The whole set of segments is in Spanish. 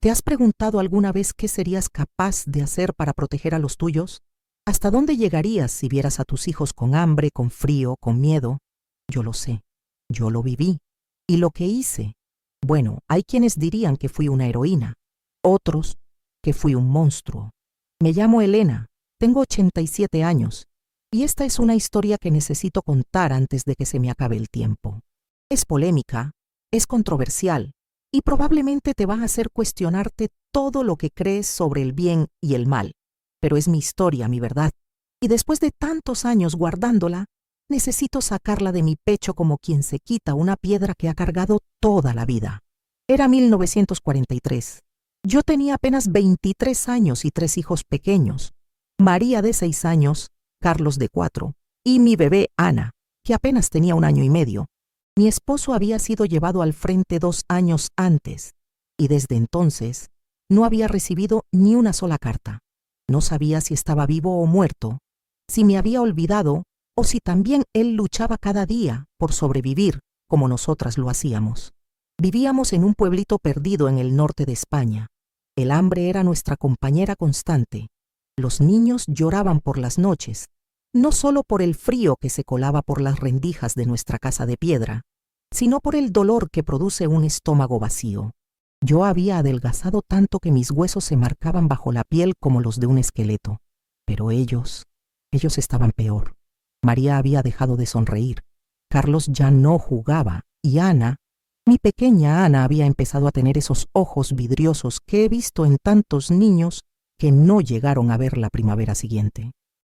¿Te has preguntado alguna vez qué serías capaz de hacer para proteger a los tuyos? ¿Hasta dónde llegarías si vieras a tus hijos con hambre, con frío, con miedo? Yo lo sé, yo lo viví. ¿Y lo que hice? Bueno, hay quienes dirían que fui una heroína, otros que fui un monstruo. Me llamo Elena, tengo 87 años, y esta es una historia que necesito contar antes de que se me acabe el tiempo. Es polémica, es controversial, y probablemente te va a hacer cuestionarte todo lo que crees sobre el bien y el mal. Pero es mi historia, mi verdad, y después de tantos años guardándola, necesito sacarla de mi pecho como quien se quita una piedra que ha cargado toda la vida. Era 1943. Yo tenía apenas 23 años y 3 hijos pequeños. María de 6 años, Carlos de 4, y mi bebé Ana, que apenas tenía 1 año y medio. Mi esposo había sido llevado al frente 2 años antes, y desde entonces no había recibido ni una sola carta. No sabía si estaba vivo o muerto, si me había olvidado o si también él luchaba cada día por sobrevivir como nosotras lo hacíamos. Vivíamos en un pueblito perdido en el norte de España. El hambre era nuestra compañera constante. Los niños lloraban por las noches, no solo por el frío que se colaba por las rendijas de nuestra casa de piedra, sino por el dolor que produce un estómago vacío. Yo había adelgazado tanto que mis huesos se marcaban bajo la piel como los de un esqueleto. Pero ellos estaban peor. María había dejado de sonreír. Carlos ya no jugaba y Ana, mi pequeña Ana, había empezado a tener esos ojos vidriosos que he visto en tantos niños que no llegaron a ver la primavera siguiente.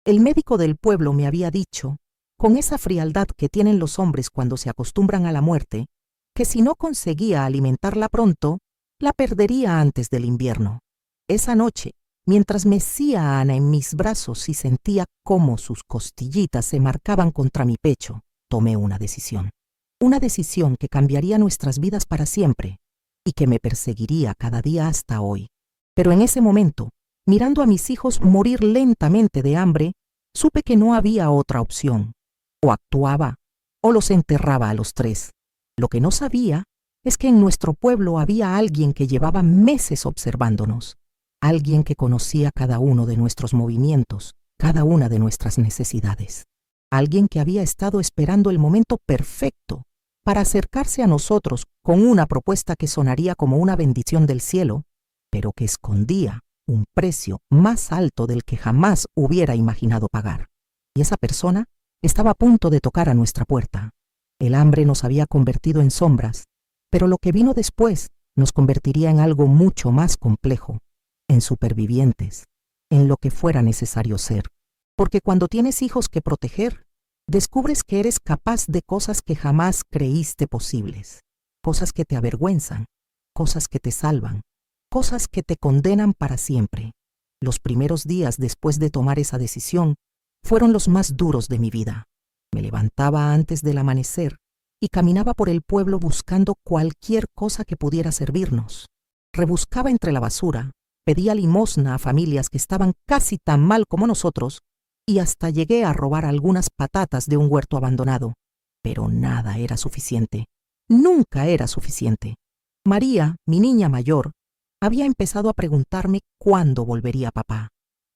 El médico del pueblo me había dicho, con esa frialdad que tienen los hombres cuando se acostumbran a la muerte, que si no conseguía alimentarla pronto, la perdería antes del invierno. Esa noche, mientras mecía a Ana en mis brazos y sentía cómo sus costillitas se marcaban contra mi pecho, tomé una decisión. Una decisión que cambiaría nuestras vidas para siempre y que me perseguiría cada día hasta hoy. Pero en ese momento, mirando a mis hijos morir lentamente de hambre, supe que no había otra opción. O actuaba o los enterraba a los 3. Lo que no sabía es que en nuestro pueblo había alguien que llevaba meses observándonos, alguien que conocía cada uno de nuestros movimientos, cada una de nuestras necesidades, alguien que había estado esperando el momento perfecto para acercarse a nosotros con una propuesta que sonaría como una bendición del cielo, pero que escondía un precio más alto del que jamás hubiera imaginado pagar. Y esa persona estaba a punto de tocar a nuestra puerta. El hambre nos había convertido en sombras, pero lo que vino después nos convertiría en algo mucho más complejo, en supervivientes, en lo que fuera necesario ser. Porque cuando tienes hijos que proteger, descubres que eres capaz de cosas que jamás creíste posibles, cosas que te avergüenzan, cosas que te salvan, cosas que te condenan para siempre. Los primeros días después de tomar esa decisión fueron los más duros de mi vida. Me levantaba antes del amanecer y caminaba por el pueblo buscando cualquier cosa que pudiera servirnos. Rebuscaba entre la basura, pedía limosna a familias que estaban casi tan mal como nosotros y hasta llegué a robar algunas patatas de un huerto abandonado. Pero nada era suficiente. Nunca era suficiente. María, mi niña mayor, había empezado a preguntarme cuándo volvería papá.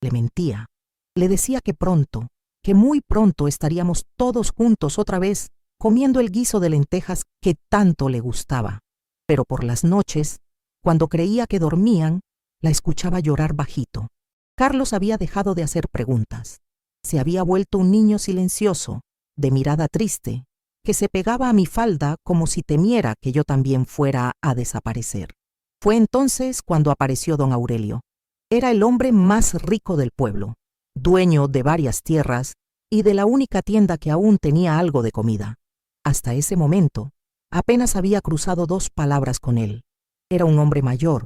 Le mentía. Le decía que pronto, que muy pronto estaríamos todos juntos otra vez comiendo el guiso de lentejas que tanto le gustaba. Pero por las noches, cuando creía que dormían, la escuchaba llorar bajito. Carlos había dejado de hacer preguntas. Se había vuelto un niño silencioso, de mirada triste, que se pegaba a mi falda como si temiera que yo también fuera a desaparecer. Fue entonces cuando apareció don Aurelio. Era el hombre más rico del pueblo, dueño de varias tierras y de la única tienda que aún tenía algo de comida. Hasta ese momento, apenas había cruzado 2 palabras con él. Era un hombre mayor,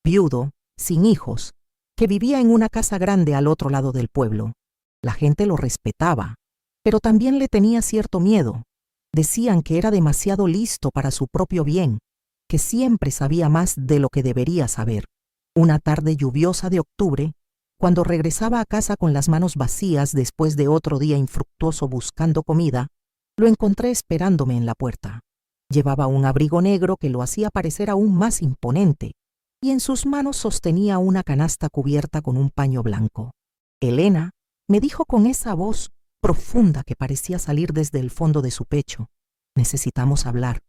viudo, sin hijos, que vivía en una casa grande al otro lado del pueblo. La gente lo respetaba, pero también le tenía cierto miedo. Decían que era demasiado listo para su propio bien, que siempre sabía más de lo que debería saber. Una tarde lluviosa de octubre, cuando regresaba a casa con las manos vacías después de otro día infructuoso buscando comida, lo encontré esperándome en la puerta. Llevaba un abrigo negro que lo hacía parecer aún más imponente, y en sus manos sostenía una canasta cubierta con un paño blanco. Elena, me dijo con esa voz profunda que parecía salir desde el fondo de su pecho, necesitamos hablar.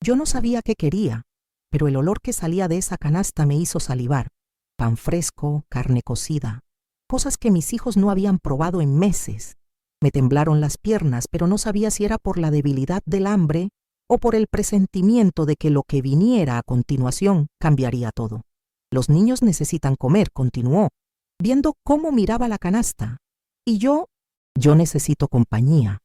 Yo no sabía qué quería, pero el olor que salía de esa canasta me hizo salivar. Pan fresco, carne cocida, cosas que mis hijos no habían probado en meses. Me temblaron las piernas, pero no sabía si era por la debilidad del hambre o por el presentimiento de que lo que viniera a continuación cambiaría todo. Los niños necesitan comer, continuó, viendo cómo miraba la canasta. Y yo necesito compañía.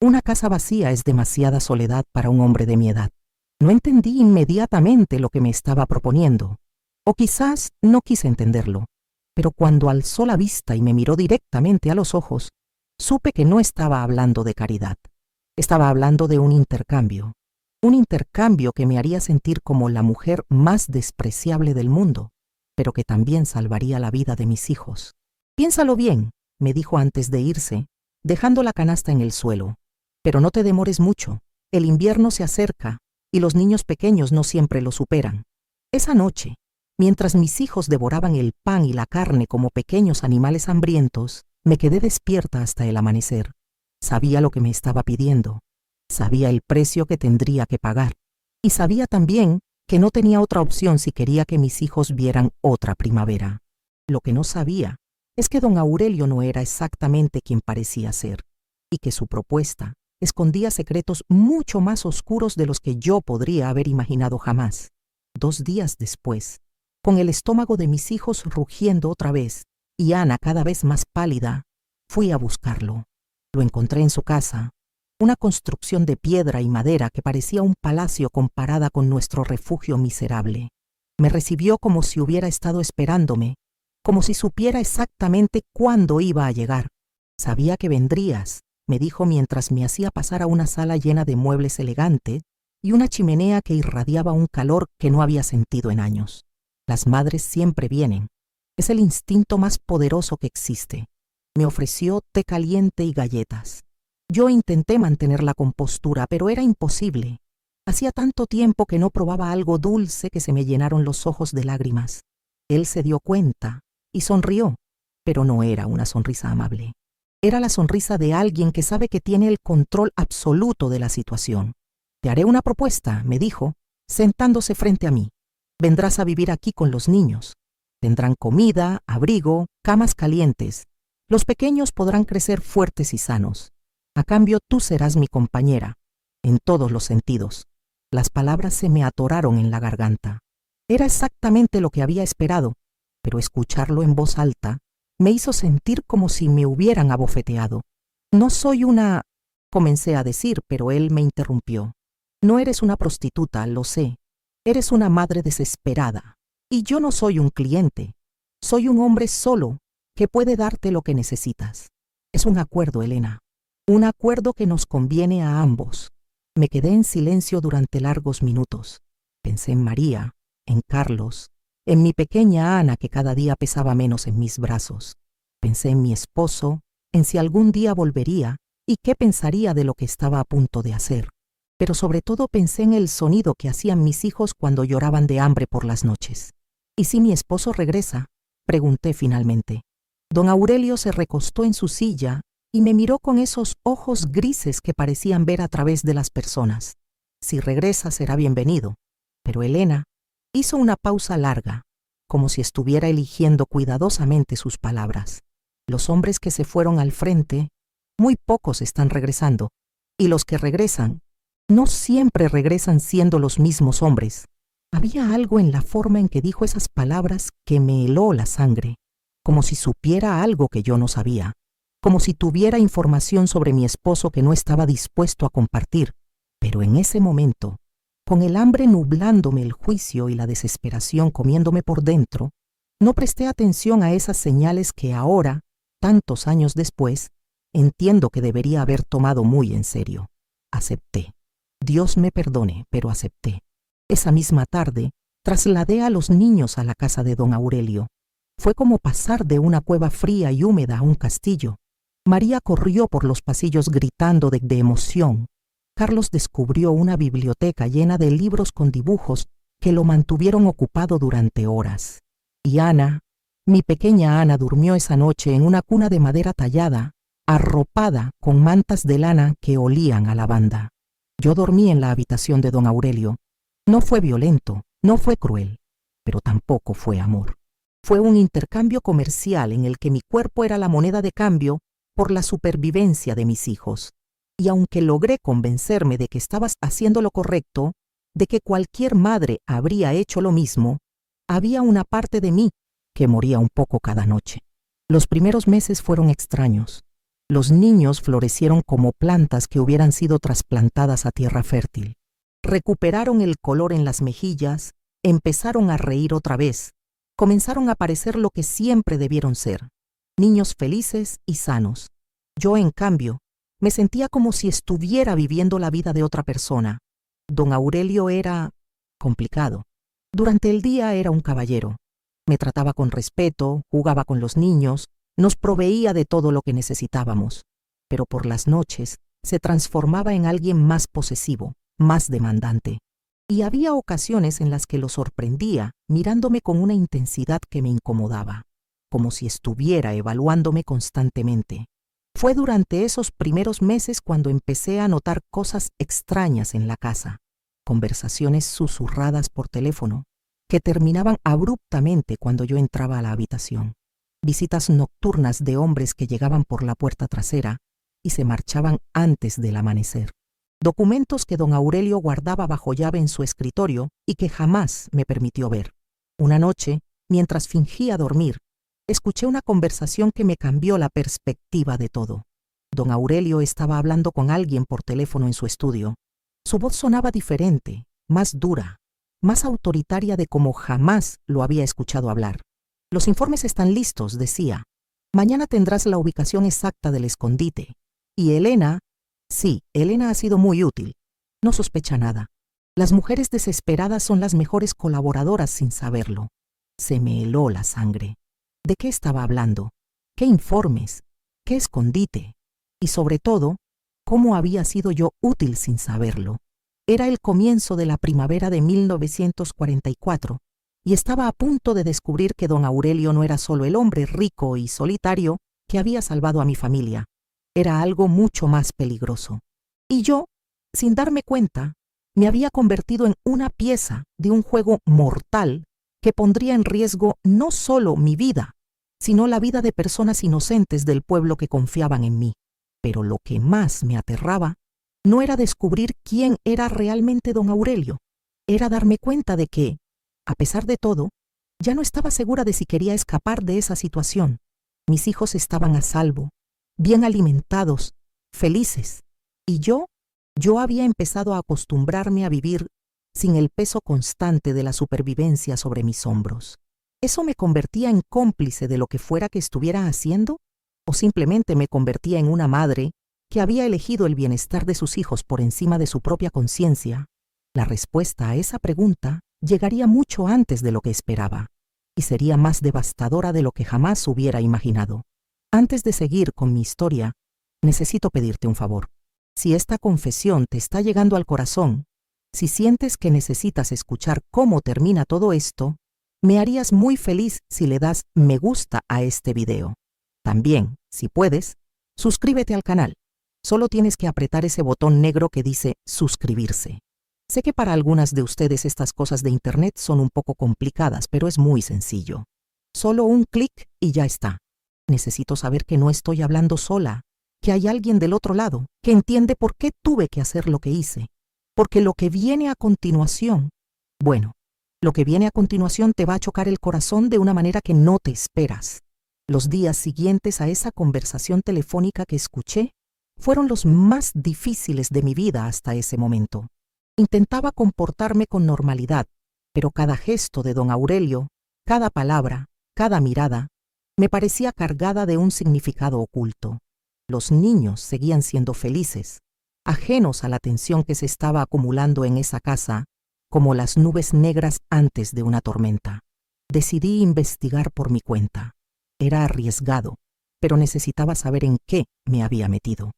Una casa vacía es demasiada soledad para un hombre de mi edad. No entendí inmediatamente lo que me estaba proponiendo, o quizás no quise entenderlo, pero cuando alzó la vista y me miró directamente a los ojos, supe que no estaba hablando de caridad. Estaba hablando de un intercambio que me haría sentir como la mujer más despreciable del mundo, pero que también salvaría la vida de mis hijos. Piénsalo bien, me dijo antes de irse, dejando la canasta en el suelo, pero no te demores mucho, el invierno se acerca y los niños pequeños no siempre lo superan. Esa noche, mientras mis hijos devoraban el pan y la carne como pequeños animales hambrientos, me quedé despierta hasta el amanecer. Sabía lo que me estaba pidiendo, sabía el precio que tendría que pagar, y sabía también que no tenía otra opción si quería que mis hijos vieran otra primavera. Lo que no sabía es que don Aurelio no era exactamente quien parecía ser, y que su propuesta escondía secretos mucho más oscuros de los que yo podría haber imaginado jamás. 2 días después, con el estómago de mis hijos rugiendo otra vez y Ana cada vez más pálida, fui a buscarlo. Lo encontré en su casa, una construcción de piedra y madera que parecía un palacio comparada con nuestro refugio miserable. Me recibió como si hubiera estado esperándome, como si supiera exactamente cuándo iba a llegar. Sabía que vendrías, me dijo mientras me hacía pasar a una sala llena de muebles elegantes y una chimenea que irradiaba un calor que no había sentido en años. Las madres siempre vienen. Es el instinto más poderoso que existe. Me ofreció té caliente y galletas. Yo intenté mantener la compostura, pero era imposible. Hacía tanto tiempo que no probaba algo dulce que se me llenaron los ojos de lágrimas. Él se dio cuenta y sonrió, pero no era una sonrisa amable. Era la sonrisa de alguien que sabe que tiene el control absoluto de la situación. Te haré una propuesta, me dijo, sentándose frente a mí. Vendrás a vivir aquí con los niños. Tendrán comida, abrigo, camas calientes. Los pequeños podrán crecer fuertes y sanos. A cambio, tú serás mi compañera, en todos los sentidos. Las palabras se me atoraron en la garganta. Era exactamente lo que había esperado, pero escucharlo en voz alta me hizo sentir como si me hubieran abofeteado. No soy una... comencé a decir, pero él me interrumpió. No eres una prostituta, lo sé. Eres una madre desesperada. Y yo no soy un cliente. Soy un hombre solo que puede darte lo que necesitas. Es un acuerdo, Elena. Un acuerdo que nos conviene a ambos. Me quedé en silencio durante largos minutos. Pensé en María, en Carlos, en mi pequeña Ana que cada día pesaba menos en mis brazos. Pensé en mi esposo, en si algún día volvería y qué pensaría de lo que estaba a punto de hacer. Pero sobre todo pensé en el sonido que hacían mis hijos cuando lloraban de hambre por las noches. ¿Y si mi esposo regresa?, pregunté finalmente. Don Aurelio se recostó en su silla y me miró con esos ojos grises que parecían ver a través de las personas. Si regresa será bienvenido. Pero Elena hizo una pausa larga, como si estuviera eligiendo cuidadosamente sus palabras. Los hombres que se fueron al frente, muy pocos están regresando, y los que regresan, no siempre regresan siendo los mismos hombres. Había algo en la forma en que dijo esas palabras que me heló la sangre, como si supiera algo que yo no sabía, como si tuviera información sobre mi esposo que no estaba dispuesto a compartir. Pero en ese momento, con el hambre nublándome el juicio y la desesperación comiéndome por dentro, no presté atención a esas señales que ahora, tantos años después, entiendo que debería haber tomado muy en serio. Acepté. Dios me perdone, pero acepté. Esa misma tarde, trasladé a los niños a la casa de don Aurelio. Fue como pasar de una cueva fría y húmeda a un castillo. María corrió por los pasillos gritando de emoción. Carlos descubrió una biblioteca llena de libros con dibujos que lo mantuvieron ocupado durante horas. Y Ana, mi pequeña Ana, durmió esa noche en una cuna de madera tallada, arropada con mantas de lana que olían a lavanda. Yo dormí en la habitación de don Aurelio. No fue violento, no fue cruel, pero tampoco fue amor. Fue un intercambio comercial en el que mi cuerpo era la moneda de cambio por la supervivencia de mis hijos. Y aunque logré convencerme de que estabas haciendo lo correcto, de que cualquier madre habría hecho lo mismo, había una parte de mí que moría un poco cada noche. Los primeros meses fueron extraños. Los niños florecieron como plantas que hubieran sido trasplantadas a tierra fértil. Recuperaron el color en las mejillas, empezaron a reír otra vez, comenzaron a parecer lo que siempre debieron ser, niños felices y sanos. Yo, en cambio, me sentía como si estuviera viviendo la vida de otra persona. Don Aurelio era complicado. Durante el día era un caballero. Me trataba con respeto, jugaba con los niños, nos proveía de todo lo que necesitábamos. Pero por las noches se transformaba en alguien más posesivo, más demandante. Y había ocasiones en las que lo sorprendía mirándome con una intensidad que me incomodaba, como si estuviera evaluándome constantemente. Fue durante esos primeros meses cuando empecé a notar cosas extrañas en la casa, conversaciones susurradas por teléfono, que terminaban abruptamente cuando yo entraba a la habitación, visitas nocturnas de hombres que llegaban por la puerta trasera y se marchaban antes del amanecer, documentos que don Aurelio guardaba bajo llave en su escritorio y que jamás me permitió ver. Una noche, mientras fingía dormir, escuché una conversación que me cambió la perspectiva de todo. Don Aurelio estaba hablando con alguien por teléfono en su estudio. Su voz sonaba diferente, más dura, más autoritaria de como jamás lo había escuchado hablar. Los informes están listos, decía. Mañana tendrás la ubicación exacta del escondite. Y Elena, sí, Elena ha sido muy útil. No sospecha nada. Las mujeres desesperadas son las mejores colaboradoras sin saberlo. Se me heló la sangre. ¿De qué estaba hablando? ¿Qué informes? ¿Qué escondite? Y sobre todo, ¿cómo había sido yo útil sin saberlo? Era el comienzo de la primavera de 1944 y estaba a punto de descubrir que don Aurelio no era solo el hombre rico y solitario que había salvado a mi familia. Era algo mucho más peligroso. Y yo, sin darme cuenta, me había convertido en una pieza de un juego mortal que pondría en riesgo no solo mi vida, sino la vida de personas inocentes del pueblo que confiaban en mí. Pero lo que más me aterraba no era descubrir quién era realmente don Aurelio, era darme cuenta de que, a pesar de todo, ya no estaba segura de si quería escapar de esa situación. Mis hijos estaban a salvo, bien alimentados, felices, y yo había empezado a acostumbrarme a vivir sin el peso constante de la supervivencia sobre mis hombros. ¿Eso me convertía en cómplice de lo que fuera que estuviera haciendo? ¿O simplemente me convertía en una madre que había elegido el bienestar de sus hijos por encima de su propia conciencia? La respuesta a esa pregunta llegaría mucho antes de lo que esperaba, y sería más devastadora de lo que jamás hubiera imaginado. Antes de seguir con mi historia, necesito pedirte un favor. Si esta confesión te está llegando al corazón, si sientes que necesitas escuchar cómo termina todo esto, me harías muy feliz si le das me gusta a este video. También, si puedes, suscríbete al canal. Solo tienes que apretar ese botón negro que dice suscribirse. Sé que para algunas de ustedes estas cosas de internet son un poco complicadas, pero es muy sencillo. Solo un clic y ya está. Necesito saber que no estoy hablando sola, que hay alguien del otro lado que entiende por qué tuve que hacer lo que hice. Porque lo que viene a continuación, lo que viene a continuación te va a chocar el corazón de una manera que no te esperas. Los días siguientes a esa conversación telefónica que escuché fueron los más difíciles de mi vida hasta ese momento. Intentaba comportarme con normalidad, pero cada gesto de don Aurelio, cada palabra, cada mirada, me parecía cargada de un significado oculto. Los niños seguían siendo felices, ajenos a la tensión que se estaba acumulando en esa casa, como las nubes negras antes de una tormenta. Decidí investigar por mi cuenta. Era arriesgado, pero necesitaba saber en qué me había metido.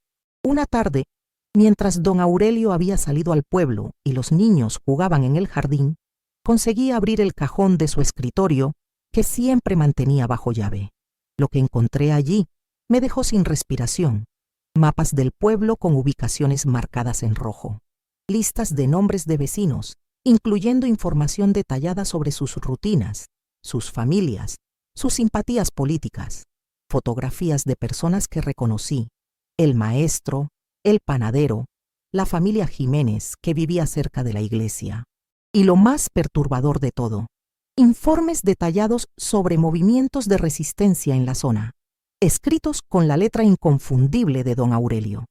Una tarde, mientras don Aurelio había salido al pueblo y los niños jugaban en el jardín, conseguí abrir el cajón de su escritorio, que siempre mantenía bajo llave. Lo que encontré allí me dejó sin respiración. Mapas del pueblo con ubicaciones marcadas en rojo. Listas de nombres de vecinos, incluyendo información detallada sobre sus rutinas, sus familias, sus simpatías políticas. Fotografías de personas que reconocí. El maestro, el panadero, la familia Jiménez que vivía cerca de la iglesia. Y lo más perturbador de todo, informes detallados sobre movimientos de resistencia en la zona, escritos con la letra inconfundible de don Aurelio.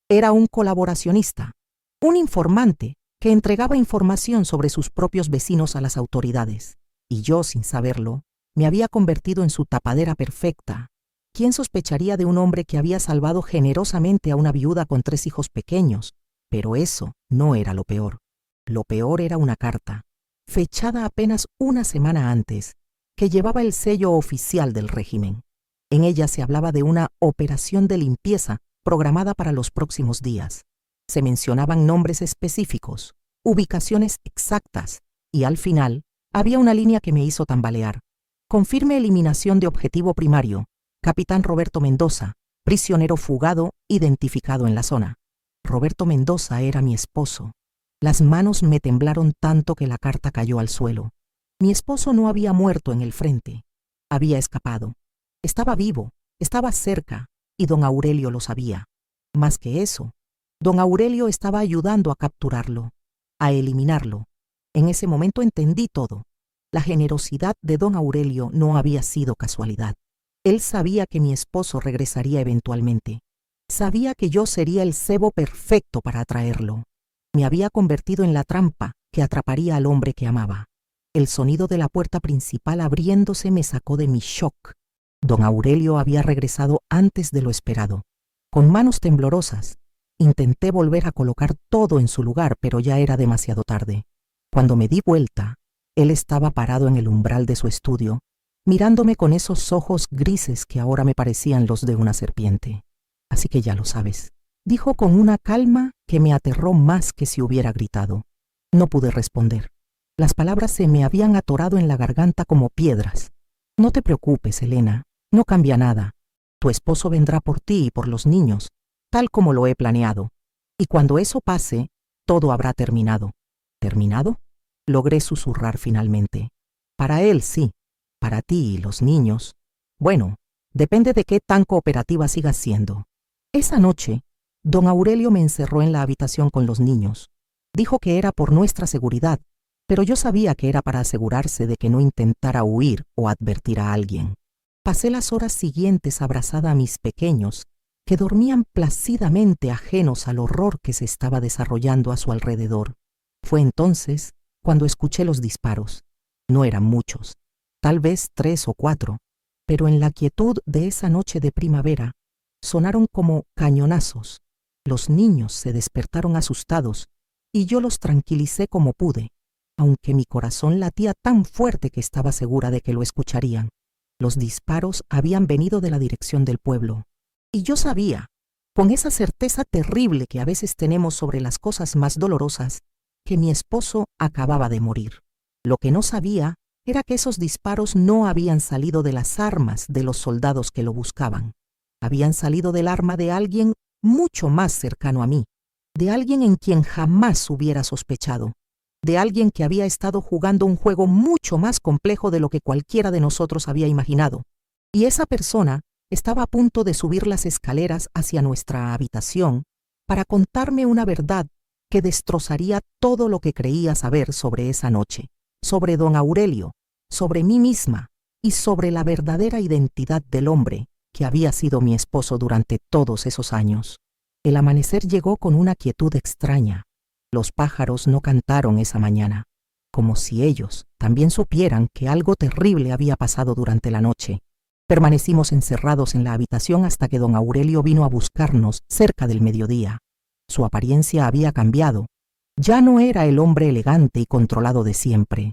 Era un colaboracionista, un informante que entregaba información sobre sus propios vecinos a las autoridades. Y yo, sin saberlo, me había convertido en su tapadera perfecta. ¿Quién sospecharía de un hombre que había salvado generosamente a una viuda con 3 hijos pequeños? Pero eso no era lo peor. Lo peor era una carta, fechada apenas una semana antes, que llevaba el sello oficial del régimen. En ella se hablaba de una operación de limpieza programada para los próximos días. Se mencionaban nombres específicos, ubicaciones exactas, y al final había una línea que me hizo tambalear. Con firme eliminación de objetivo primario, Capitán Roberto Mendoza, prisionero fugado, identificado en la zona. Roberto Mendoza era mi esposo. Las manos me temblaron tanto que la carta cayó al suelo. Mi esposo no había muerto en el frente. Había escapado. Estaba vivo, estaba cerca, y don Aurelio lo sabía. Más que eso, don Aurelio estaba ayudando a capturarlo, a eliminarlo. En ese momento entendí todo. La generosidad de don Aurelio no había sido casualidad. Él sabía que mi esposo regresaría eventualmente. Sabía que yo sería el cebo perfecto para atraerlo. Me había convertido en la trampa que atraparía al hombre que amaba. El sonido de la puerta principal abriéndose me sacó de mi shock. Don Aurelio había regresado antes de lo esperado. Con manos temblorosas, intenté volver a colocar todo en su lugar, pero ya era demasiado tarde. Cuando me di vuelta, él estaba parado en el umbral de su estudio, mirándome con esos ojos grises que ahora me parecían los de una serpiente. Así que ya lo sabes, dijo con una calma que me aterró más que si hubiera gritado. No pude responder. Las palabras se me habían atorado en la garganta como piedras. No te preocupes, Elena, no cambia nada. Tu esposo vendrá por ti y por los niños, tal como lo he planeado. Y cuando eso pase, todo habrá terminado. ¿Terminado? Logré susurrar finalmente. Para él sí. Para ti y los niños, bueno, depende de qué tan cooperativa sigas siendo. Esa noche, don Aurelio me encerró en la habitación con los niños. Dijo que era por nuestra seguridad, pero yo sabía que era para asegurarse de que no intentara huir o advertir a alguien. Pasé las horas siguientes abrazada a mis pequeños, que dormían plácidamente ajenos al horror que se estaba desarrollando a su alrededor. Fue entonces cuando escuché los disparos. No eran muchos. Tal vez 3 o 4, pero en la quietud de esa noche de primavera, sonaron como cañonazos. Los niños se despertaron asustados y yo los tranquilicé como pude, aunque mi corazón latía tan fuerte que estaba segura de que lo escucharían. Los disparos habían venido de la dirección del pueblo, y yo sabía, con esa certeza terrible que a veces tenemos sobre las cosas más dolorosas, que mi esposo acababa de morir. Lo que no sabía era que esos disparos no habían salido de las armas de los soldados que lo buscaban. Habían salido del arma de alguien mucho más cercano a mí, de alguien en quien jamás hubiera sospechado, de alguien que había estado jugando un juego mucho más complejo de lo que cualquiera de nosotros había imaginado. Y esa persona estaba a punto de subir las escaleras hacia nuestra habitación para contarme una verdad que destrozaría todo lo que creía saber sobre esa noche, sobre don Aurelio, sobre mí misma y sobre la verdadera identidad del hombre que había sido mi esposo durante todos esos años. El amanecer llegó con una quietud extraña. Los pájaros no cantaron esa mañana, como si ellos también supieran que algo terrible había pasado durante la noche. Permanecimos encerrados en la habitación hasta que don Aurelio vino a buscarnos cerca del mediodía. Su apariencia había cambiado. Ya no era el hombre elegante y controlado de siempre.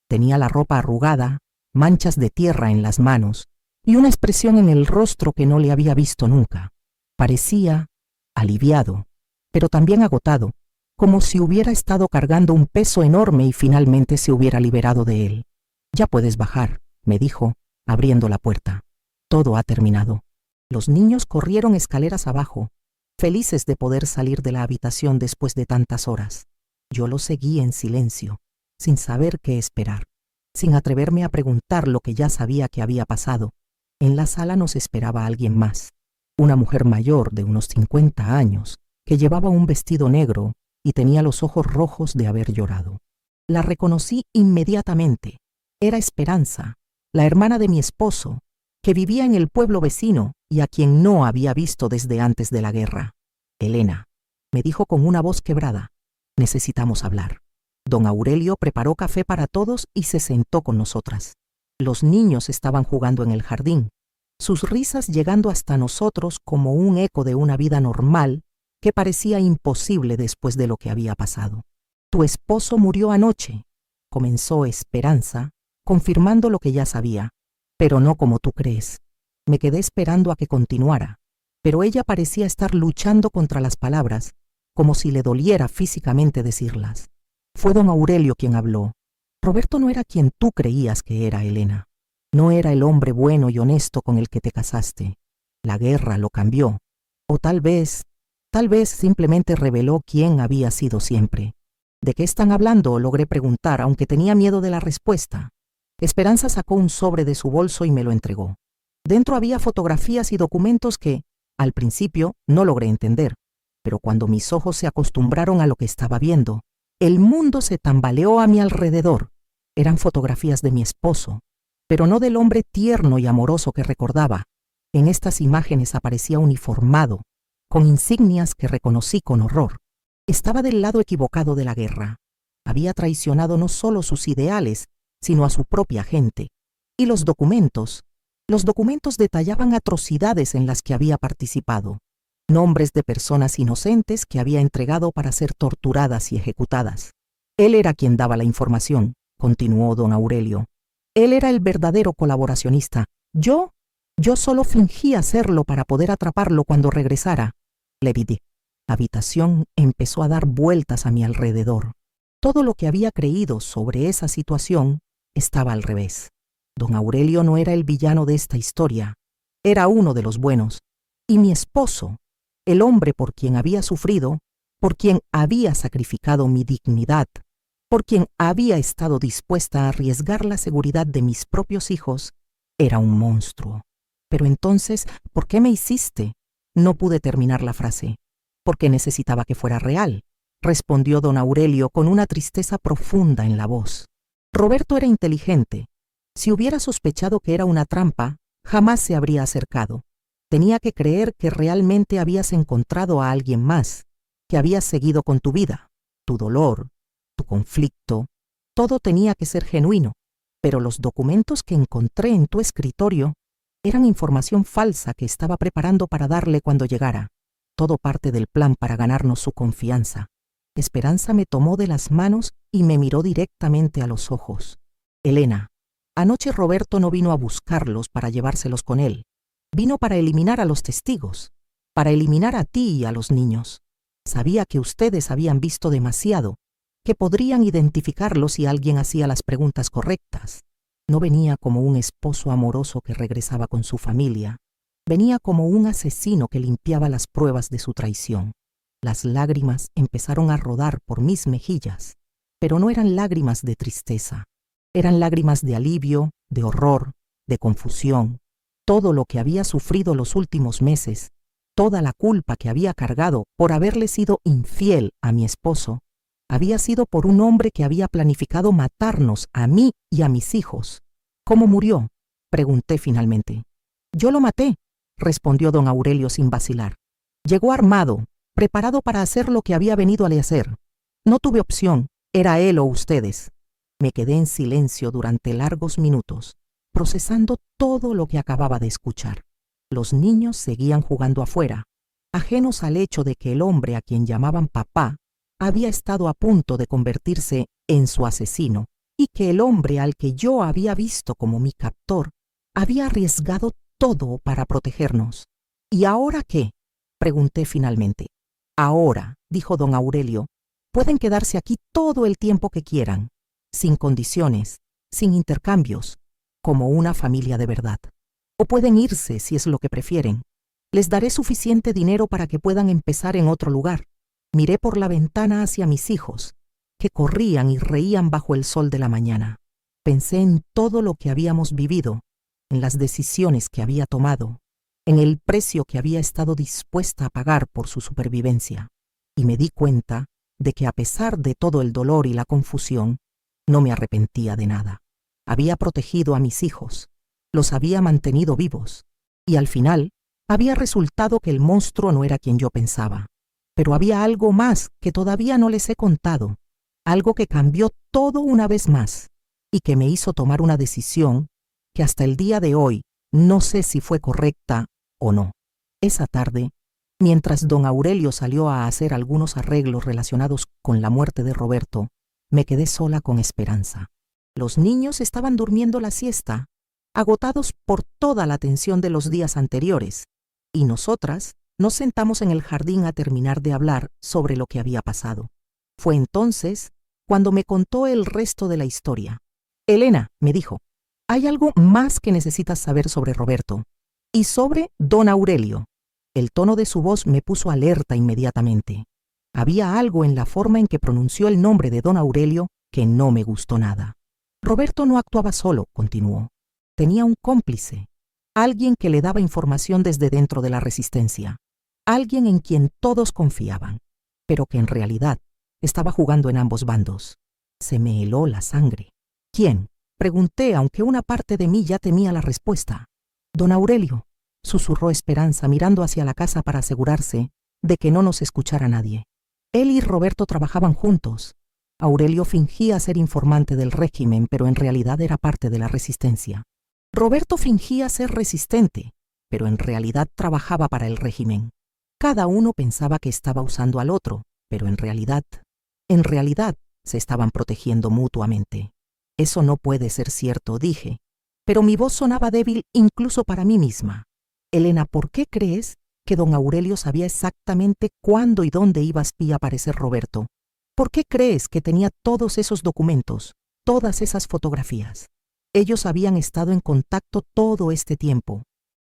Tenía la ropa arrugada, manchas de tierra en las manos y una expresión en el rostro que no le había visto nunca. Parecía aliviado, pero también agotado, como si hubiera estado cargando un peso enorme y finalmente se hubiera liberado de él. «Ya puedes bajar», me dijo, abriendo la puerta. «Todo ha terminado». Los niños corrieron escaleras abajo, felices de poder salir de la habitación después de tantas horas. Yo los seguí en silencio, sin saber qué esperar, sin atreverme a preguntar lo que ya sabía que había pasado. En la sala nos esperaba alguien más, una mujer mayor de unos 50 años, que llevaba un vestido negro y tenía los ojos rojos de haber llorado. La reconocí inmediatamente. Era Esperanza, la hermana de mi esposo, que vivía en el pueblo vecino y a quien no había visto desde antes de la guerra. «Elena», me dijo con una voz quebrada, «necesitamos hablar». Don Aurelio preparó café para todos y se sentó con nosotras. Los niños estaban jugando en el jardín, sus risas llegando hasta nosotros como un eco de una vida normal que parecía imposible después de lo que había pasado. «Tu esposo murió anoche», comenzó Esperanza, confirmando lo que ya sabía, «pero no como tú crees». Me quedé esperando a que continuara, pero ella parecía estar luchando contra las palabras, como si le doliera físicamente decirlas. Fue don Aurelio quien habló. «Roberto no era quien tú creías que era, Elena. No era el hombre bueno y honesto con el que te casaste. La guerra lo cambió. O tal vez simplemente reveló quién había sido siempre». «¿De qué están hablando?», logré preguntar, aunque tenía miedo de la respuesta. Esperanza sacó un sobre de su bolso y me lo entregó. Dentro había fotografías y documentos que, al principio, no logré entender, pero cuando mis ojos se acostumbraron a lo que estaba viendo, el mundo se tambaleó a mi alrededor. Eran fotografías de mi esposo, pero no del hombre tierno y amoroso que recordaba. En estas imágenes aparecía uniformado, con insignias que reconocí con horror. Estaba del lado equivocado de la guerra. Había traicionado no solo sus ideales, sino a su propia gente. Y los documentos detallaban atrocidades en las que había participado, nombres de personas inocentes que había entregado para ser torturadas y ejecutadas. Él era quien daba la información, continuó don Aurelio. Él era el verdadero colaboracionista. Yo solo fingía serlo para poder atraparlo cuando regresara. Le vi. La habitación empezó a dar vueltas a mi alrededor. Todo lo que había creído sobre esa situación estaba al revés. Don Aurelio no era el villano de esta historia, era uno de los buenos. Y mi esposo, el hombre por quien había sufrido, por quien había sacrificado mi dignidad, por quien había estado dispuesta a arriesgar la seguridad de mis propios hijos, era un monstruo. Pero entonces, ¿por qué me hiciste? No pude terminar la frase. Porque necesitaba que fuera real, respondió don Aurelio con una tristeza profunda en la voz. Roberto era inteligente. Si hubiera sospechado que era una trampa, jamás se habría acercado. Tenía que creer que realmente habías encontrado a alguien más, que habías seguido con tu vida, tu dolor, tu conflicto. Todo tenía que ser genuino, pero los documentos que encontré en tu escritorio eran información falsa que estaba preparando para darle cuando llegara. Todo parte del plan para ganarnos su confianza. Esperanza me tomó de las manos y me miró directamente a los ojos. Elena, anoche Roberto no vino a buscarlos para llevárselos con él. Vino para eliminar a los testigos, para eliminar a ti y a los niños. Sabía que ustedes habían visto demasiado, que podrían identificarlo si alguien hacía las preguntas correctas. No venía como un esposo amoroso que regresaba con su familia. Venía como un asesino que limpiaba las pruebas de su traición. Las lágrimas empezaron a rodar por mis mejillas, pero no eran lágrimas de tristeza. Eran lágrimas de alivio, de horror, de confusión. Todo lo que había sufrido los últimos meses, toda la culpa que había cargado por haberle sido infiel a mi esposo, había sido por un hombre que había planificado matarnos a mí y a mis hijos. ¿Cómo murió?, pregunté finalmente. Yo lo maté, respondió don Aurelio sin vacilar. Llegó armado, preparado para hacer lo que había venido a hacer. No tuve opción, era él o ustedes. Me quedé en silencio durante largos minutos, procesando todo lo que acababa de escuchar. Los niños seguían jugando afuera, ajenos al hecho de que el hombre a quien llamaban papá había estado a punto de convertirse en su asesino y que el hombre al que yo había visto como mi captor había arriesgado todo para protegernos. ¿Y ahora qué?, pregunté finalmente. Ahora, dijo don Aurelio, Pueden quedarse aquí todo el tiempo que quieran, sin condiciones, sin intercambios, como una familia de verdad. O pueden irse si es lo que prefieren. Les daré suficiente dinero para que puedan empezar en otro lugar. Miré por la ventana hacia mis hijos, que corrían y reían bajo el sol de la mañana. Pensé en todo lo que habíamos vivido, en las decisiones que había tomado, en el precio que había estado dispuesta a pagar por su supervivencia, y me di cuenta de que a pesar de todo el dolor y la confusión, no me arrepentía de nada. Había protegido a mis hijos, los había mantenido vivos, y al final había resultado que el monstruo no era quien yo pensaba. Pero había algo más que todavía no les he contado, algo que cambió todo una vez más, y que me hizo tomar una decisión que hasta el día de hoy no sé si fue correcta o no. Esa tarde, mientras don Aurelio salió a hacer algunos arreglos relacionados con la muerte de Roberto, me quedé sola con Esperanza. Los niños estaban durmiendo la siesta, agotados por toda la tensión de los días anteriores, y nosotras nos sentamos en el jardín a terminar de hablar sobre lo que había pasado. Fue entonces cuando me contó el resto de la historia. Elena, me dijo, hay algo más que necesitas saber sobre Roberto y sobre don Aurelio. El tono de su voz me puso alerta inmediatamente. Había algo en la forma en que pronunció el nombre de don Aurelio que no me gustó nada. Roberto no actuaba solo, continuó. Tenía un cómplice, alguien que le daba información desde dentro de la resistencia, alguien en quien todos confiaban, pero que en realidad estaba jugando en ambos bandos. Se me heló la sangre. ¿Quién? Pregunté, aunque una parte de mí ya temía la respuesta. Don Aurelio, susurró Esperanza mirando hacia la casa para asegurarse de que no nos escuchara nadie. Él y Roberto trabajaban juntos. Aurelio fingía ser informante del régimen, pero en realidad era parte de la resistencia. Roberto fingía ser resistente, pero en realidad trabajaba para el régimen. Cada uno pensaba que estaba usando al otro, pero en realidad se estaban protegiendo mutuamente. Eso no puede ser cierto, dije, pero mi voz sonaba débil incluso para mí misma. Elena, ¿por qué crees que don Aurelio sabía exactamente cuándo y dónde iba a aparecer Roberto? ¿Por qué crees que tenía todos esos documentos, todas esas fotografías? Ellos habían estado en contacto todo este tiempo.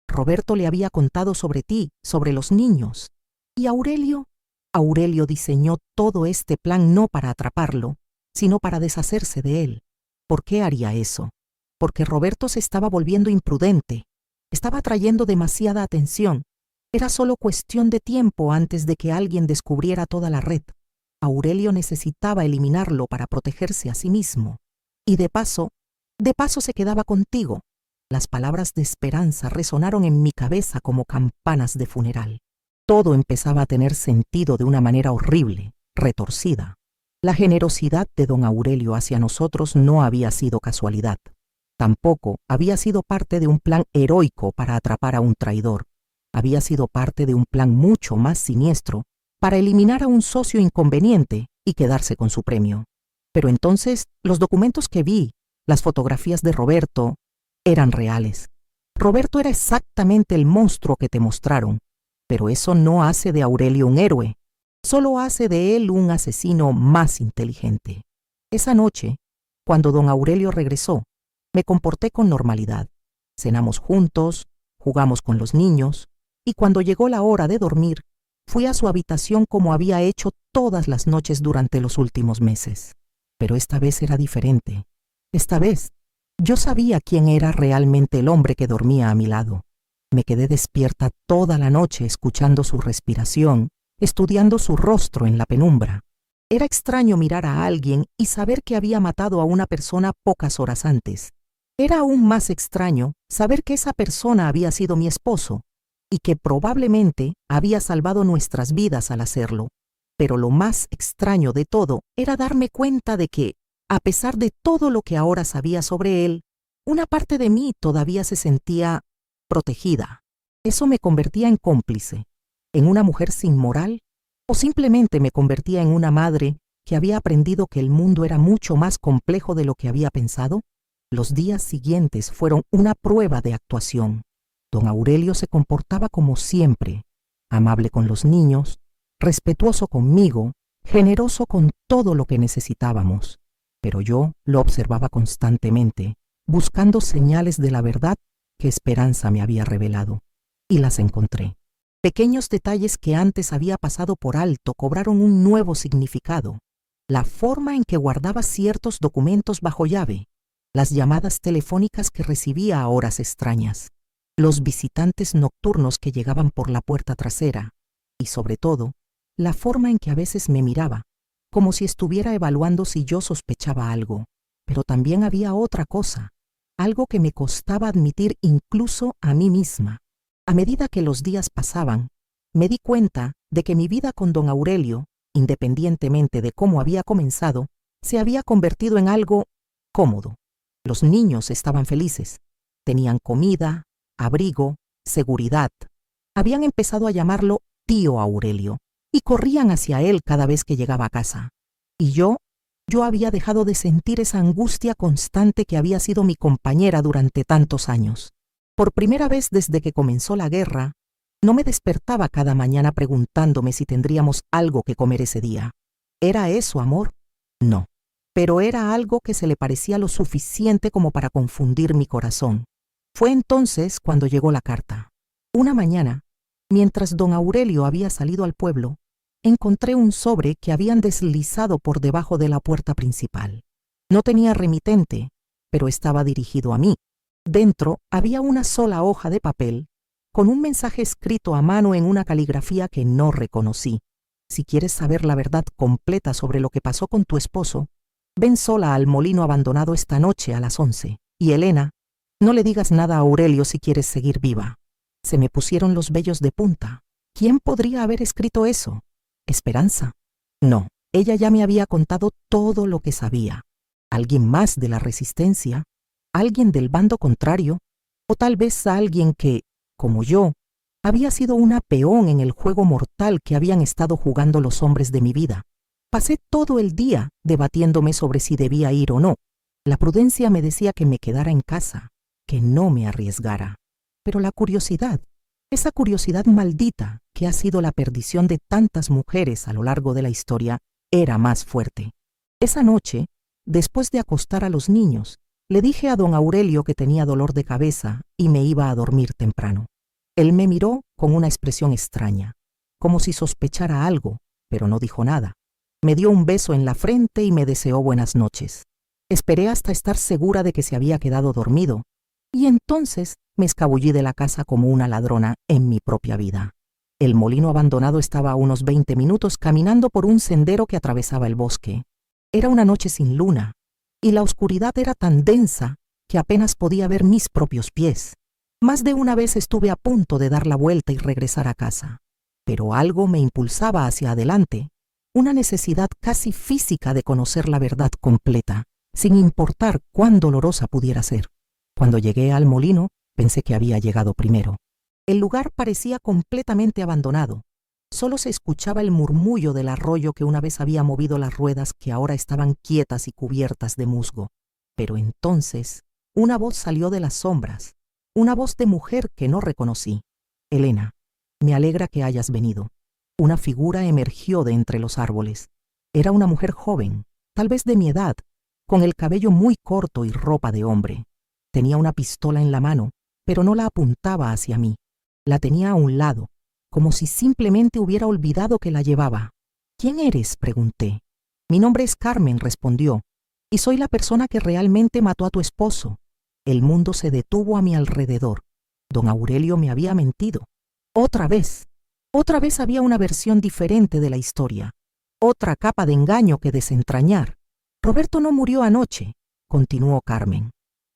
Roberto le había contado sobre ti, sobre los niños. ¿Y Aurelio? Aurelio diseñó todo este plan no para atraparlo, sino para deshacerse de él. ¿Por qué haría eso? Porque Roberto se estaba volviendo imprudente. Estaba atrayendo demasiada atención. Era solo cuestión de tiempo antes de que alguien descubriera toda la red. Aurelio necesitaba eliminarlo para protegerse a sí mismo. Y de paso se quedaba contigo. Las palabras de Esperanza resonaron en mi cabeza como campanas de funeral. Todo empezaba a tener sentido de una manera horrible, retorcida. La generosidad de don Aurelio hacia nosotros no había sido casualidad. Tampoco había sido parte de un plan heroico para atrapar a un traidor. Había sido parte de un plan mucho más siniestro para eliminar a un socio inconveniente y quedarse con su premio. Pero entonces los documentos que vi, las fotografías de Roberto, eran reales. Roberto era exactamente el monstruo que te mostraron, pero eso no hace de Aurelio un héroe. Solo hace de él un asesino más inteligente. Esa noche, cuando don Aurelio regresó, me comporté con normalidad. Cenamos juntos, jugamos con los niños, y cuando llegó la hora de dormir, fui a su habitación como había hecho todas las noches durante los últimos meses. Pero esta vez era diferente. Esta vez, yo sabía quién era realmente el hombre que dormía a mi lado. Me quedé despierta toda la noche escuchando su respiración, estudiando su rostro en la penumbra. Era extraño mirar a alguien y saber que había matado a una persona pocas horas antes. Era aún más extraño saber que esa persona había sido mi esposo y que probablemente había salvado nuestras vidas al hacerlo. Pero lo más extraño de todo era darme cuenta de que, a pesar de todo lo que ahora sabía sobre él, una parte de mí todavía se sentía protegida. Eso me convertía en cómplice, en una mujer sin moral, o simplemente me convertía en una madre que había aprendido que el mundo era mucho más complejo de lo que había pensado. Los días siguientes fueron una prueba de actuación. Don Aurelio se comportaba como siempre, amable con los niños, respetuoso conmigo, generoso con todo lo que necesitábamos, pero yo lo observaba constantemente, buscando señales de la verdad que Esperanza me había revelado, y las encontré. Pequeños detalles que antes había pasado por alto cobraron un nuevo significado. La forma en que guardaba ciertos documentos bajo llave, las llamadas telefónicas que recibía a horas extrañas, los visitantes nocturnos que llegaban por la puerta trasera, y sobre todo, la forma en que a veces me miraba, como si estuviera evaluando si yo sospechaba algo. Pero también había otra cosa, algo que me costaba admitir incluso a mí misma. A medida que los días pasaban, me di cuenta de que mi vida con don Aurelio, independientemente de cómo había comenzado, se había convertido en algo cómodo. Los niños estaban felices, tenían comida, abrigo, seguridad. Habían empezado a llamarlo tío Aurelio y corrían hacia él cada vez que llegaba a casa. Y yo había dejado de sentir esa angustia constante que había sido mi compañera durante tantos años. Por primera vez desde que comenzó la guerra, no me despertaba cada mañana preguntándome si tendríamos algo que comer ese día. ¿Era eso amor? No, pero era algo que se le parecía lo suficiente como para confundir mi corazón. Fue entonces cuando llegó la carta. Una mañana, mientras don Aurelio había salido al pueblo, encontré un sobre que habían deslizado por debajo de la puerta principal. No tenía remitente, pero estaba dirigido a mí. Dentro había una sola hoja de papel, con un mensaje escrito a mano en una caligrafía que no reconocí. Si quieres saber la verdad completa sobre lo que pasó con tu esposo, ven sola al molino abandonado esta noche a las 11. Y Elena, no le digas nada a Aurelio si quieres seguir viva. Se me pusieron los vellos de punta. ¿Quién podría haber escrito eso? ¿Esperanza? No, ella ya me había contado todo lo que sabía. ¿Alguien más de la resistencia? ¿Alguien del bando contrario? ¿O tal vez alguien que, como yo, había sido una peón en el juego mortal que habían estado jugando los hombres de mi vida? Pasé todo el día debatiéndome sobre si debía ir o no. La prudencia me decía que me quedara en casa, que no me arriesgara. Pero la curiosidad, esa curiosidad maldita que ha sido la perdición de tantas mujeres a lo largo de la historia, era más fuerte. Esa noche, después de acostar a los niños, le dije a don Aurelio que tenía dolor de cabeza y me iba a dormir temprano. Él me miró con una expresión extraña, como si sospechara algo, pero no dijo nada. Me dio un beso en la frente y me deseó buenas noches. Esperé hasta estar segura de que se había quedado dormido, y entonces me escabullí de la casa como una ladrona en mi propia vida. El molino abandonado estaba a unos 20 minutos caminando por un sendero que atravesaba el bosque. Era una noche sin luna, y la oscuridad era tan densa que apenas podía ver mis propios pies. Más de una vez estuve a punto de dar la vuelta y regresar a casa, pero algo me impulsaba hacia adelante, una necesidad casi física de conocer la verdad completa, sin importar cuán dolorosa pudiera ser. Cuando llegué al molino, pensé que había llegado primero. El lugar parecía completamente abandonado. Solo se escuchaba el murmullo del arroyo que una vez había movido las ruedas que ahora estaban quietas y cubiertas de musgo. Pero entonces, una voz salió de las sombras, una voz de mujer que no reconocí. Elena, me alegra que hayas venido. Una figura emergió de entre los árboles. Era una mujer joven, tal vez de mi edad, con el cabello muy corto y ropa de hombre. Tenía una pistola en la mano, pero no la apuntaba hacia mí. La tenía a un lado, como si simplemente hubiera olvidado que la llevaba. ¿Quién eres?, pregunté. Mi nombre es Carmen, respondió, y soy la persona que realmente mató a tu esposo. El mundo se detuvo a mi alrededor. Don Aurelio me había mentido. Otra vez había una versión diferente de la historia. Otra capa de engaño que desentrañar. Roberto no murió anoche, continuó Carmen.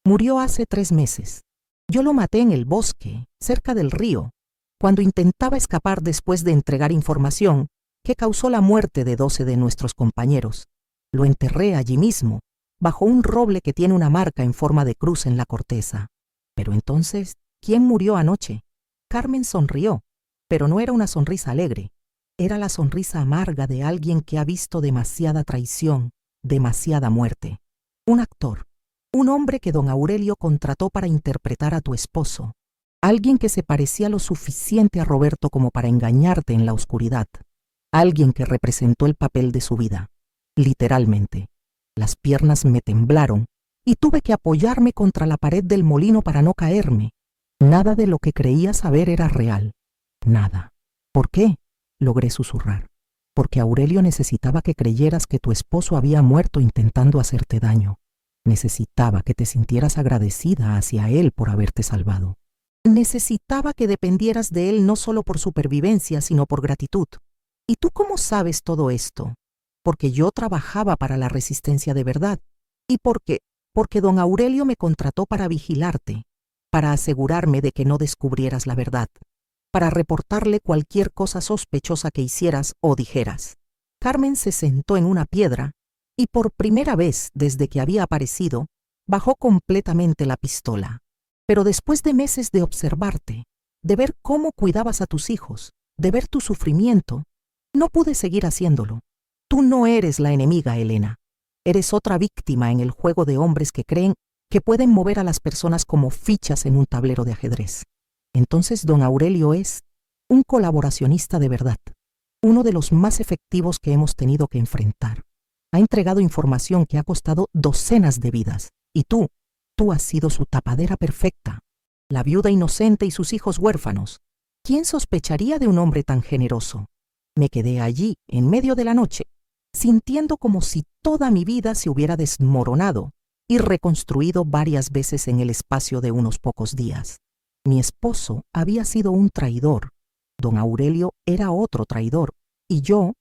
Murió hace 3 meses. Yo lo maté en el bosque, cerca del río, cuando intentaba escapar después de entregar información que causó la muerte de 12 de nuestros compañeros. Lo enterré allí mismo, bajo un roble que tiene una marca en forma de cruz en la corteza. Pero entonces, ¿quién murió anoche? Carmen sonrió, pero no era una sonrisa alegre. Era la sonrisa amarga de alguien que ha visto demasiada traición, demasiada muerte. Un actor. Un hombre que don Aurelio contrató para interpretar a tu esposo. Alguien que se parecía lo suficiente a Roberto como para engañarte en la oscuridad. alguien que representó el papel de su vida. Literalmente, las piernas me temblaron y tuve que apoyarme contra la pared del molino para no caerme. Nada de lo que creía saber era real. Nada. ¿Por qué? Logré susurrar. Porque Aurelio necesitaba que creyeras que tu esposo había muerto intentando hacerte daño. Necesitaba que te sintieras agradecida hacia él por haberte salvado. Necesitaba que dependieras de él no solo por supervivencia, sino por gratitud. ¿Y tú cómo sabes todo esto? Porque yo trabajaba para la Resistencia de verdad. Y porque don Aurelio me contrató para vigilarte, para asegurarme de que no descubrieras la verdad, para reportarle cualquier cosa sospechosa que hicieras o dijeras. Carmen se sentó en una piedra y por primera vez desde que había aparecido, bajó completamente la pistola. Pero después de meses de observarte, de ver cómo cuidabas a tus hijos, de ver tu sufrimiento, no pude seguir haciéndolo. Tú no eres la enemiga, Elena. Eres otra víctima en el juego de hombres que creen que pueden mover a las personas como fichas en un tablero de ajedrez. Entonces don Aurelio es un colaboracionista de verdad, uno de los más efectivos que hemos tenido que enfrentar. Ha entregado información que ha costado docenas de vidas, y tú has sido su tapadera perfecta, la viuda inocente y sus hijos huérfanos. ¿Quién sospecharía de un hombre tan generoso? Me quedé allí, en medio de la noche, sintiendo como si toda mi vida se hubiera desmoronado y reconstruido varias veces en el espacio de unos pocos días. Mi esposo había sido un traidor, don Aurelio era otro traidor, y yo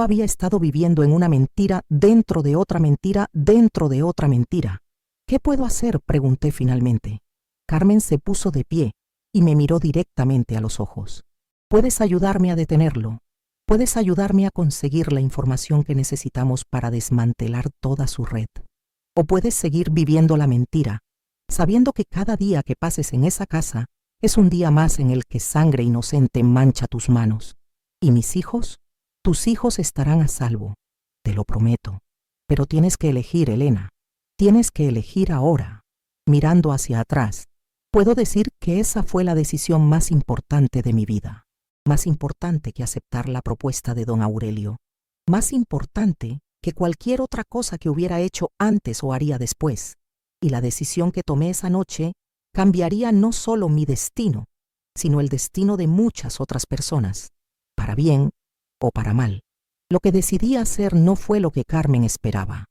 había estado viviendo en una mentira dentro de otra mentira dentro de otra mentira. ¿Qué puedo hacer?, pregunté finalmente. Carmen se puso de pie y me miró directamente a los ojos. ¿Puedes ayudarme a detenerlo? ¿Puedes ayudarme a conseguir la información que necesitamos para desmantelar toda su red? ¿O puedes seguir viviendo la mentira, sabiendo que cada día que pases en esa casa es un día más en el que sangre inocente mancha tus manos? ¿Y mis hijos? Tus hijos estarán a salvo, te lo prometo. Pero tienes que elegir, Elena. Tienes que elegir ahora. Mirando hacia atrás, puedo decir que esa fue la decisión más importante de mi vida. Más importante que aceptar la propuesta de don Aurelio. Más importante que cualquier otra cosa que hubiera hecho antes o haría después. Y la decisión que tomé esa noche cambiaría no solo mi destino, sino el destino de muchas otras personas, para bien o para mal. Lo que decidí hacer no fue lo que Carmen esperaba.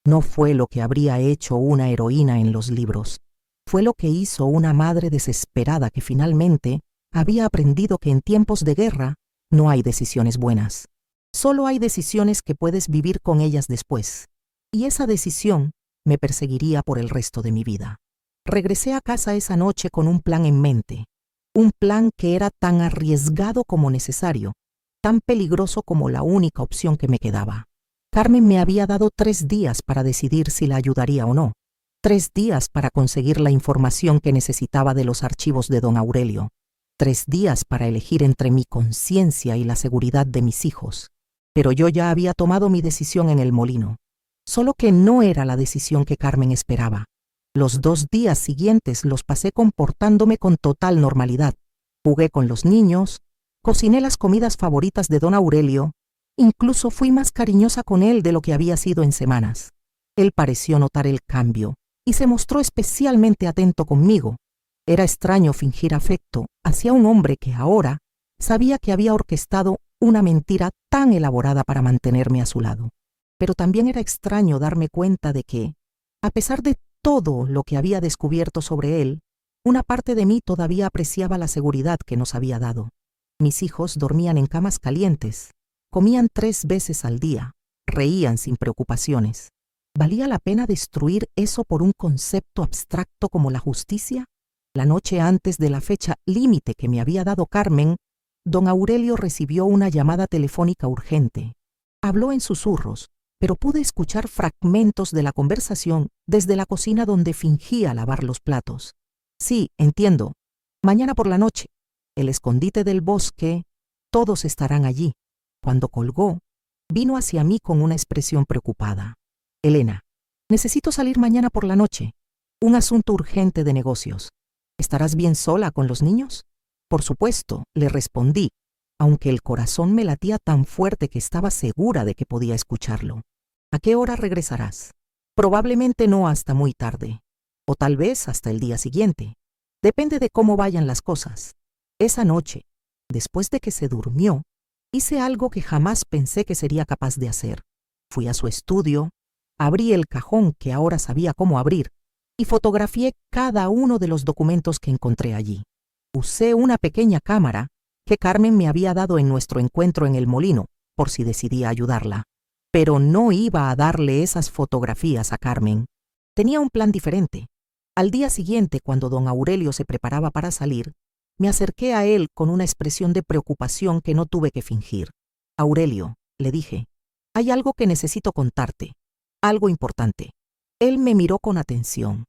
No fue lo que habría hecho una heroína en los libros. Fue lo que hizo una madre desesperada que finalmente había aprendido que en tiempos de guerra no hay decisiones buenas. Solo hay decisiones que puedes vivir con ellas después. Y esa decisión me perseguiría por el resto de mi vida. Regresé a casa esa noche con un plan en mente. Un plan que era tan arriesgado como necesario, tan peligroso como la única opción que me quedaba. Carmen me había dado 3 días para decidir si la ayudaría o no. 3 días para conseguir la información que necesitaba de los archivos de don Aurelio. 3 días para elegir entre mi conciencia y la seguridad de mis hijos. Pero yo ya había tomado mi decisión en el molino. Solo que no era la decisión que Carmen esperaba. Los 2 días siguientes los pasé comportándome con total normalidad. Jugué con los niños, cociné las comidas favoritas de don Aurelio, incluso fui más cariñosa con él de lo que había sido en semanas. Él pareció notar el cambio y se mostró especialmente atento conmigo. Era extraño fingir afecto hacia un hombre que ahora sabía que había orquestado una mentira tan elaborada para mantenerme a su lado. Pero también era extraño darme cuenta de que, a pesar de todo lo que había descubierto sobre él, una parte de mí todavía apreciaba la seguridad que nos había dado. Mis hijos dormían en camas calientes, comían 3 veces al día, reían sin preocupaciones. ¿Valía la pena destruir eso por un concepto abstracto como la justicia? La noche antes de la fecha límite que me había dado Carmen, don Aurelio recibió una llamada telefónica urgente. Habló en susurros, pero pude escuchar fragmentos de la conversación desde la cocina donde fingía lavar los platos. Sí, entiendo. Mañana por la noche, el escondite del bosque, todos estarán allí. Cuando colgó, vino hacia mí con una expresión preocupada. Elena, necesito salir mañana por la noche. Un asunto urgente de negocios. ¿Estarás bien sola con los niños? Por supuesto, le respondí, aunque el corazón me latía tan fuerte que estaba segura de que podía escucharlo. ¿A qué hora regresarás? Probablemente no hasta muy tarde, o tal vez hasta el día siguiente. Depende de cómo vayan las cosas. Esa noche, después de que se durmió, hice algo que jamás pensé que sería capaz de hacer. Fui a su estudio, abrí el cajón que ahora sabía cómo abrir y fotografié cada uno de los documentos que encontré allí. Usé una pequeña cámara que Carmen me había dado en nuestro encuentro en el molino, por si decidía ayudarla. Pero no iba a darle esas fotografías a Carmen. Tenía un plan diferente. Al día siguiente, cuando don Aurelio se preparaba para salir, me acerqué a él con una expresión de preocupación que no tuve que fingir. Aurelio, le dije, hay algo que necesito contarte, algo importante. Él me miró con atención,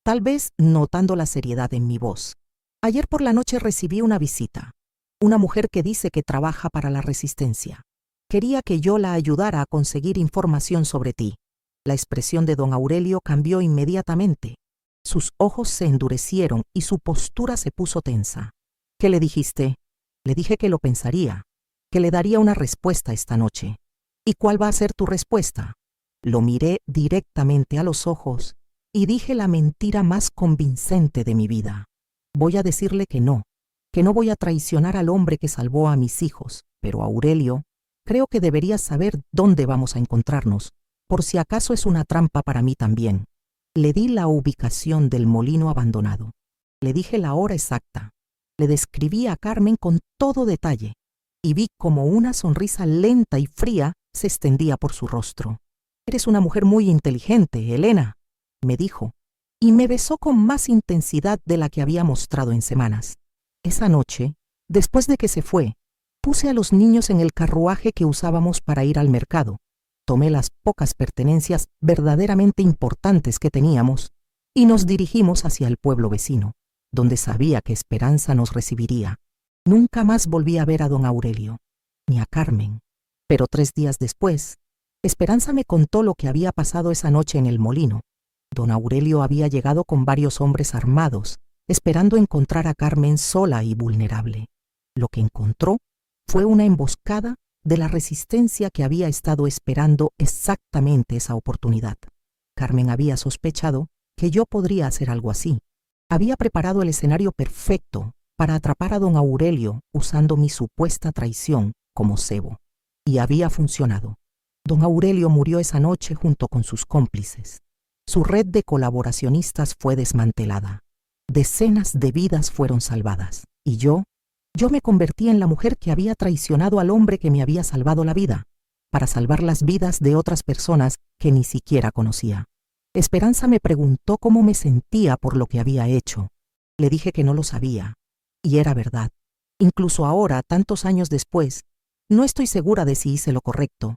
tal vez notando la seriedad en mi voz. Ayer por la noche recibí una visita, una mujer que dice que trabaja para la Resistencia. Quería que yo la ayudara a conseguir información sobre ti. La expresión de don Aurelio cambió inmediatamente. Sus ojos se endurecieron y su postura se puso tensa. ¿Qué le dijiste? Le dije que lo pensaría, que le daría una respuesta esta noche. ¿Y cuál va a ser tu respuesta? Lo miré directamente a los ojos y dije la mentira más convincente de mi vida. Voy a decirle que no voy a traicionar al hombre que salvó a mis hijos, pero Aurelio, creo que deberías saber dónde vamos a encontrarnos, por si acaso es una trampa para mí también. Le di la ubicación del molino abandonado. Le dije la hora exacta. Le describí a Carmen con todo detalle y vi como una sonrisa lenta y fría se extendía por su rostro. Eres una mujer muy inteligente, Elena, me dijo, y me besó con más intensidad de la que había mostrado en semanas. Esa noche, después de que se fue, puse a los niños en el carruaje que usábamos para ir al mercado. Tomé las pocas pertenencias verdaderamente importantes que teníamos y nos dirigimos hacia el pueblo vecino, donde sabía que Esperanza nos recibiría. Nunca más volví a ver a don Aurelio, ni a Carmen. Pero 3 días después, Esperanza me contó lo que había pasado esa noche en el molino. Don Aurelio había llegado con varios hombres armados, esperando encontrar a Carmen sola y vulnerable. Lo que encontró fue una emboscada de la Resistencia que había estado esperando exactamente esa oportunidad. Carmen había sospechado que yo podría hacer algo así. Había preparado el escenario perfecto para atrapar a don Aurelio usando mi supuesta traición como cebo. Y había funcionado. Don Aurelio murió esa noche junto con sus cómplices. Su red de colaboracionistas fue desmantelada. Decenas de vidas fueron salvadas. Y yo me convertí en la mujer que había traicionado al hombre que me había salvado la vida, para salvar las vidas de otras personas que ni siquiera conocía. Esperanza me preguntó cómo me sentía por lo que había hecho. Le dije que no lo sabía. Y era verdad. Incluso ahora, tantos años después, no estoy segura de si hice lo correcto.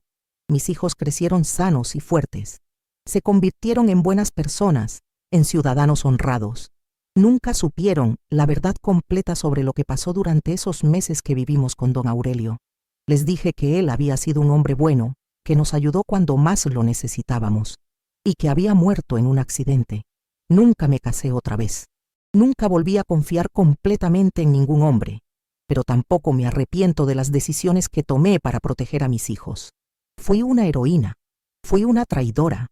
Mis hijos crecieron sanos y fuertes. Se convirtieron en buenas personas, en ciudadanos honrados. Nunca supieron la verdad completa sobre lo que pasó durante esos meses que vivimos con don Aurelio. Les dije que él había sido un hombre bueno, que nos ayudó cuando más lo necesitábamos, y que había muerto en un accidente. Nunca me casé otra vez. Nunca volví a confiar completamente en ningún hombre, pero tampoco me arrepiento de las decisiones que tomé para proteger a mis hijos. Fui una heroína, fui una traidora,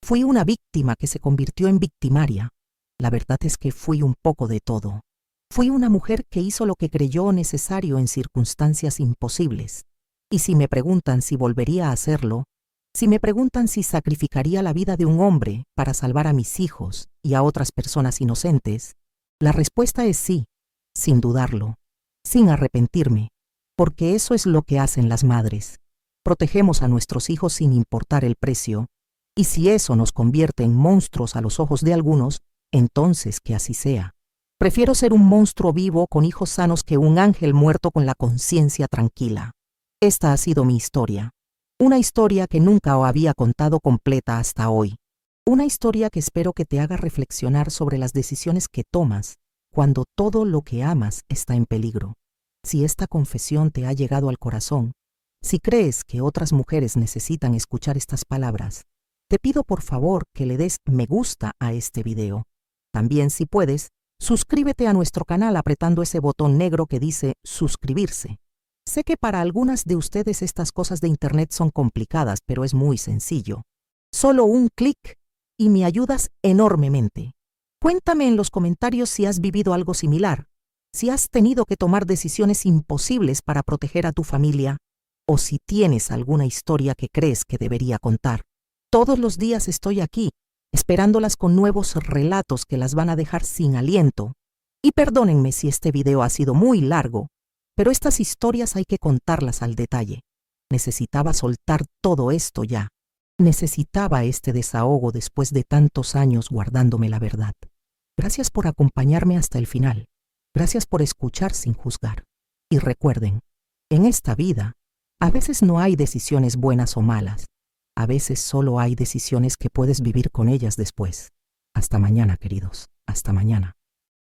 fui una víctima que se convirtió en victimaria. La verdad es que fui un poco de todo. Fui una mujer que hizo lo que creyó necesario en circunstancias imposibles. Y si me preguntan si volvería a hacerlo, si me preguntan si sacrificaría la vida de un hombre para salvar a mis hijos y a otras personas inocentes, la respuesta es sí, sin dudarlo, sin arrepentirme, porque eso es lo que hacen las madres. Protegemos a nuestros hijos sin importar el precio, y si eso nos convierte en monstruos a los ojos de algunos, entonces que así sea. Prefiero ser un monstruo vivo con hijos sanos que un ángel muerto con la conciencia tranquila. Esta ha sido mi historia. Una historia que nunca había contado completa hasta hoy. Una historia que espero que te haga reflexionar sobre las decisiones que tomas cuando todo lo que amas está en peligro. Si esta confesión te ha llegado al corazón, si crees que otras mujeres necesitan escuchar estas palabras, te pido por favor que le des me gusta a este video. También, si puedes, suscríbete a nuestro canal apretando ese botón negro que dice suscribirse. Sé que para algunas de ustedes estas cosas de Internet son complicadas, pero es muy sencillo. Solo un clic y me ayudas enormemente. Cuéntame en los comentarios si has vivido algo similar, si has tenido que tomar decisiones imposibles para proteger a tu familia, o si tienes alguna historia que crees que debería contar. Todos los días estoy aquí, esperándolas con nuevos relatos que las van a dejar sin aliento. Y perdónenme si este video ha sido muy largo, pero estas historias hay que contarlas al detalle. Necesitaba soltar todo esto ya. Necesitaba este desahogo después de tantos años guardándome la verdad. Gracias por acompañarme hasta el final. Gracias por escuchar sin juzgar. Y recuerden, en esta vida, a veces no hay decisiones buenas o malas. A veces solo hay decisiones que puedes vivir con ellas después. Hasta mañana, queridos. Hasta mañana.